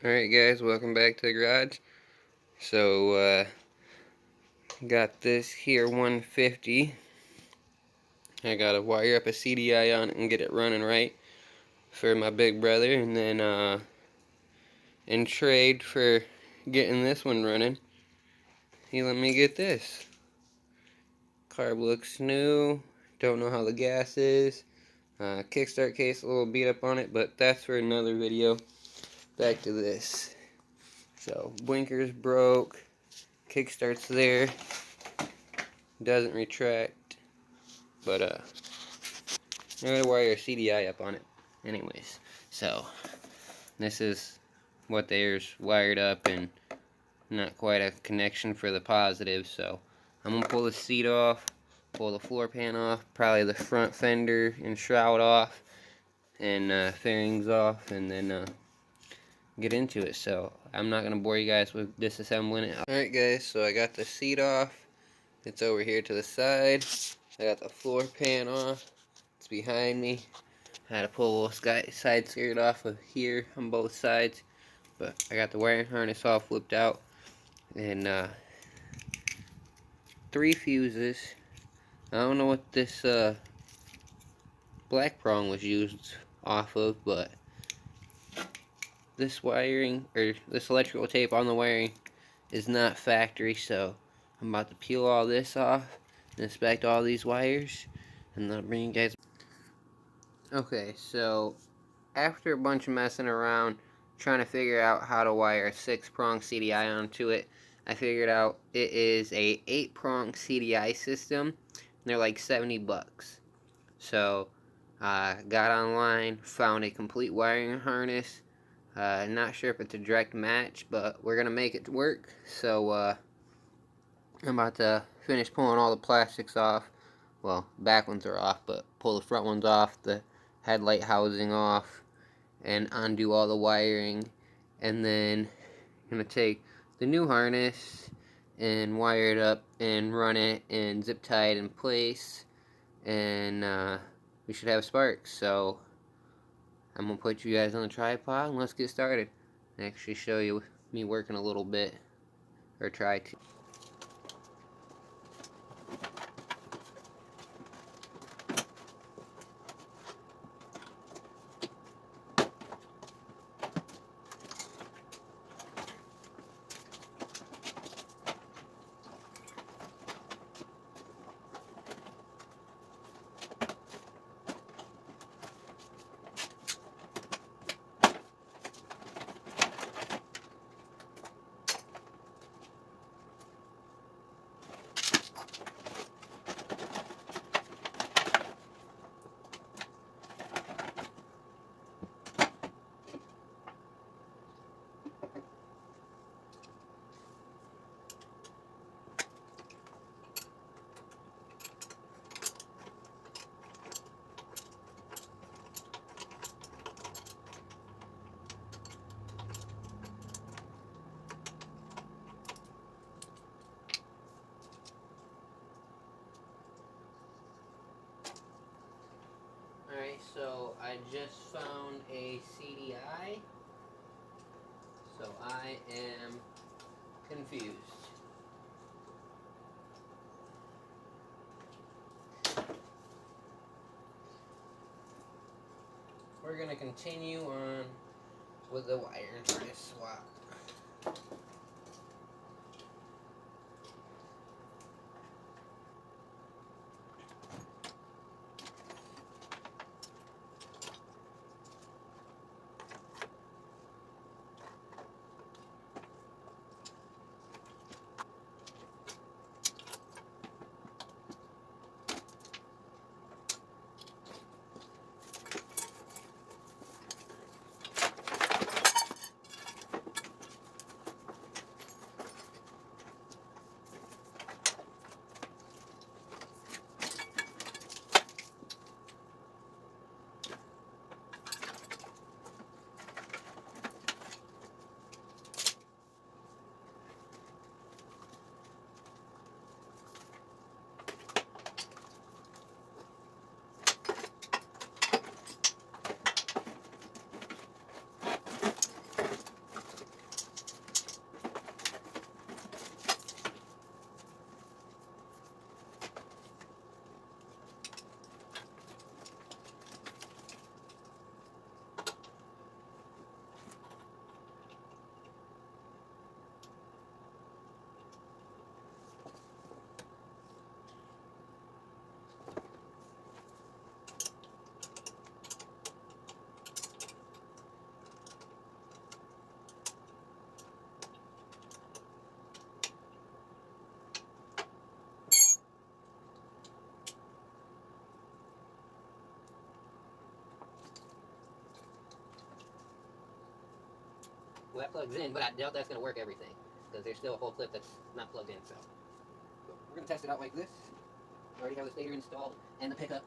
Alright guys, welcome back to the garage. So, got this here 150. I gotta wire up a CDI on it and get it running right for my big brother. And then, in trade for getting this one running, he let me get this. Carb looks new. Don't know how the gas is. Kickstart case a little beat up on it, but that's for another video. Back to this. So, blinkers broke. Kickstart's there. Doesn't retract. But, I'm going to wire a CDI up on it. Anyways, so, this is what there's wired up and not quite a connection for the positive. So, I'm going to pull the seat off, pull the floor pan off, probably the front fender and shroud off, and fairings off, and then get into it. So, I'm not going to bore you guys with disassembling it. Alright guys, so I got the seat off. It's over here to the side. I got the floor pan off. It's behind me. I had to pull a little side skirt off of here on both sides. But I got the wiring harness all flipped out. And 3 fuses. I don't know what this black prong was used off of, but this wiring, or this electrical tape on the wiring is not factory, so I'm about to peel all this off and inspect all these wires, and then I'll bring you guys. Okay, so after a bunch of messing around trying to figure out how to wire a 6-prong CDI onto it, I figured out it is a 8-prong CDI system, and they're like 70 bucks. So got online, found a complete wiring harness. Not sure if it's a direct match, but we're gonna make it work. So I'm about to finish pulling all the plastics off. Well, back ones are off, but pull the front ones off, the headlight housing off, and undo all the wiring. And then I'm gonna take the new harness and wire it up and run it and zip tie it in place, and we should have sparks. So I'm gonna put you guys on the tripod and let's get started and actually show you me working a little bit, or try to. Alright, so I just found a CDI, so I am confused. We're gonna continue on with the wire harness swap. Well, that plugs in, but I doubt that's going to work everything, because there's still a whole clip that's not plugged in, so. We're going to test it out like this. I already have the stator installed, and the pickup.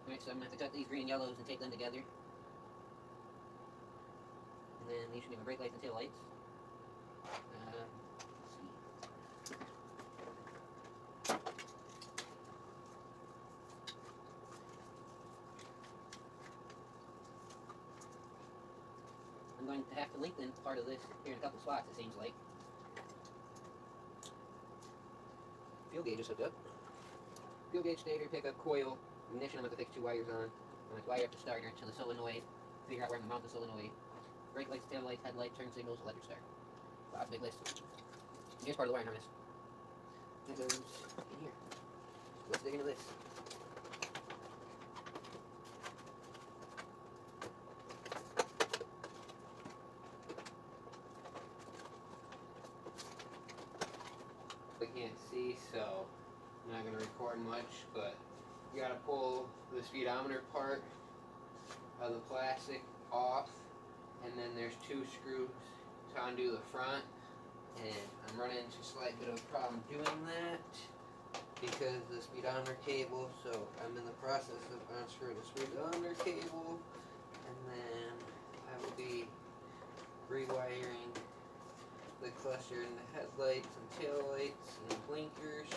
Alright, so I'm going to have to cut these green and yellows and tape them together. And then these should be my brake lights and tail lights. Let's see. I'm going to have to lengthen part of this here in a couple spots, it seems like. Fuel gauge is hooked up. Fuel gauge, stator, pickup, coil, ignition. I'm going to fix 2 wires on. I'm going to wire up the starter to the solenoid, figure out where I'm going to mount the solenoid. Brake lights, tail lights, headlight, turn signals, electric start. Wow, that's a big list. Here's part of the wiring harness. That goes in here. Let's dig into this. I can't see, so I'm not going to record much, but you got to pull the speedometer part of the plastic off, and then there's 2 screws to undo the front, and I'm running into a slight bit of a problem doing that because the speedometer cable, so I'm in the process of unscrewing the speedometer cable, and then I will be rewiring the cluster and the headlights and tail lights and blinkers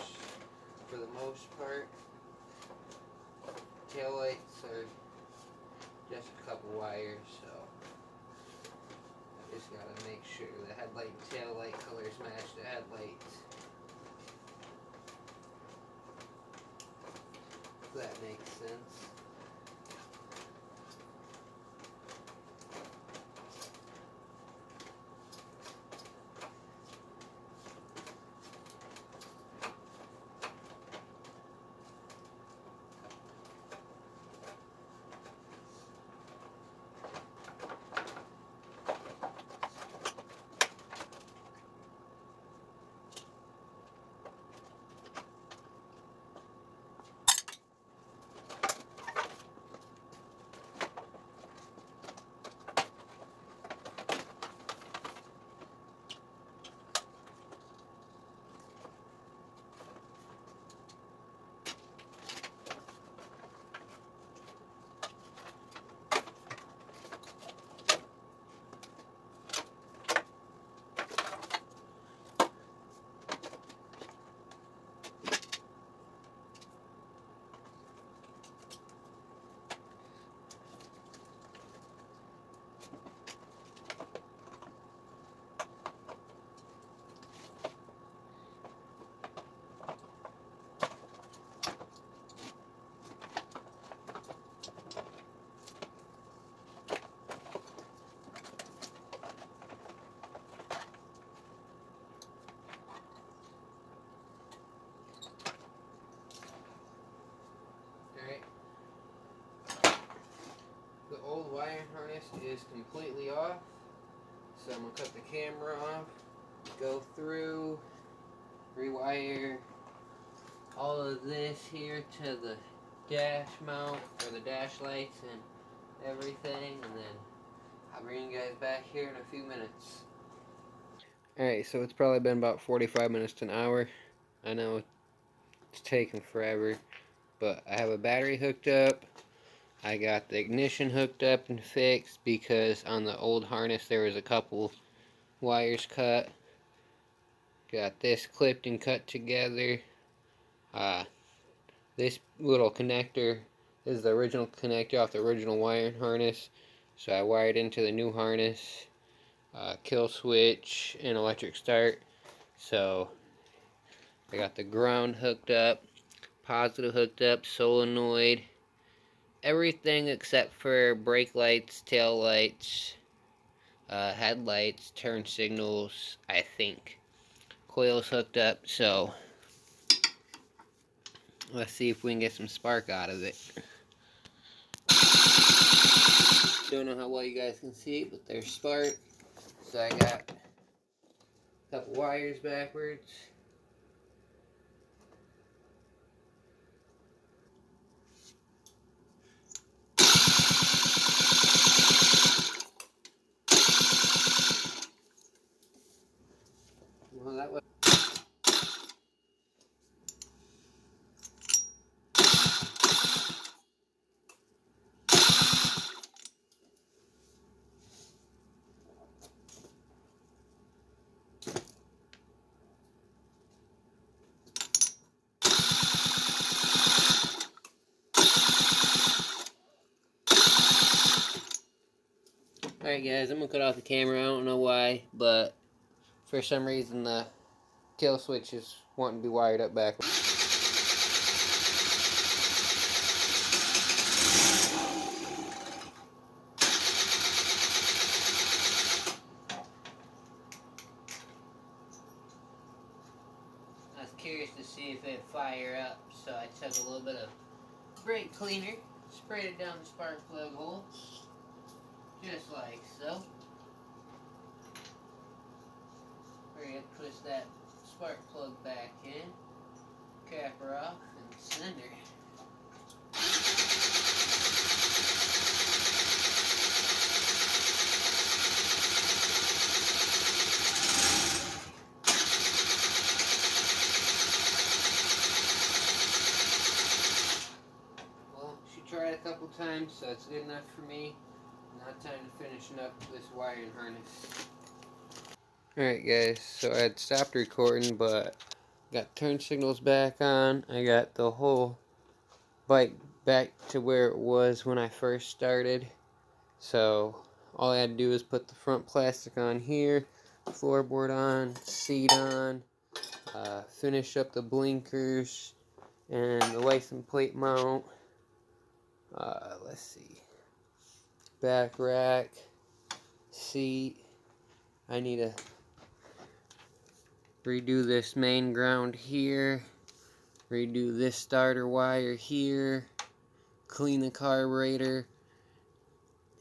for the most part. Tail lights are just a couple wires, so I just gotta make sure the headlight and tail light colors match the headlights. If that makes sense. Alright. The old wire harness is completely off, so I'm going to cut the camera off, go through, rewire all of this here to the dash mount, or the dash lights and everything, and then I'll bring you guys back here in a few minutes. Alright, so it's probably been about 45 minutes to an hour. I know it's taking forever, but I have a battery hooked up, I got the ignition hooked up and fixed because on the old harness there was a couple wires cut. Got this clipped and cut together. This little connector is the original connector off the original wiring harness. So I wired into the new harness, kill switch and electric start. So I got the ground hooked up, positive hooked up, solenoid, everything except for brake lights, tail lights, headlights, turn signals, I think. Coils hooked up, so let's see if we can get some spark out of it. Don't know how well you guys can see, but there's spark. So I got a couple wires backwards. Well, that was Alright guys, I'm going to cut off the camera. I don't know why, but for some reason the kill switch is wanting to be wired up backwards. I was curious to see if it'd fire up, so I took a little bit of brake cleaner, sprayed it down the spark plug hole, just like so. Hurry up, twist that spark plug back in, cap her off, and send her. Well, she tried a couple times, so it's good enough for me. Now time to finishing up this wiring harness. Alright guys, so I had stopped recording, but got turn signals back on. I got the whole bike back to where it was when I first started. So all I had to do was put the front plastic on here, floorboard on, seat on, finish up the blinkers and the license plate mount. Let's see, back rack, seat. I need to redo this main ground here, redo this starter wire here, clean the carburetor,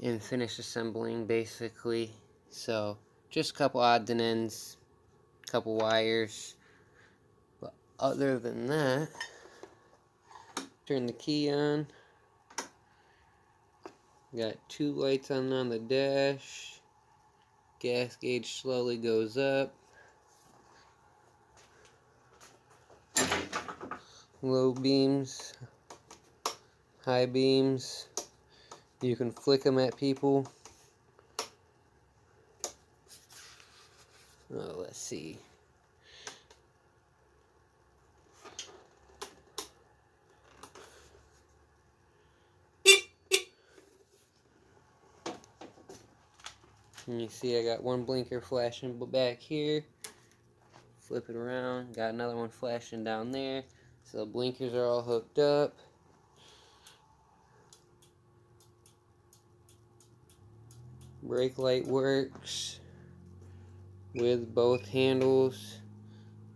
and finish assembling basically. So just a couple odds and ends, couple wires, but other than that, turn the key on. Got two lights on the dash. Gas gauge slowly goes up. Low beams, high beams. You can flick them at people. Oh, let's see. And you see I got one blinker flashing back here. Flip it around. Got another one flashing down there. So the blinkers are all hooked up. Brake light works with both handles.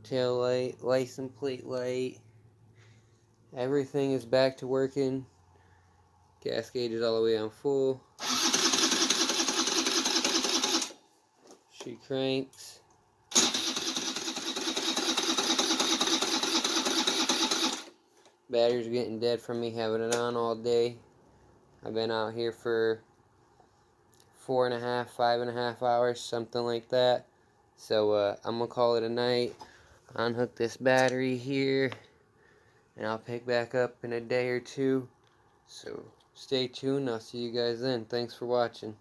Tail light, license plate light. Everything is back to working. Gas gauge is all the way on full. She cranks. Battery's getting dead from me having it on all day. I've been out here for 4.5, 5.5 hours, something like that. So I'm gonna call it a night. Unhook this battery here, and I'll pick back up in a day or two. So stay tuned. I'll see you guys then. Thanks for watching.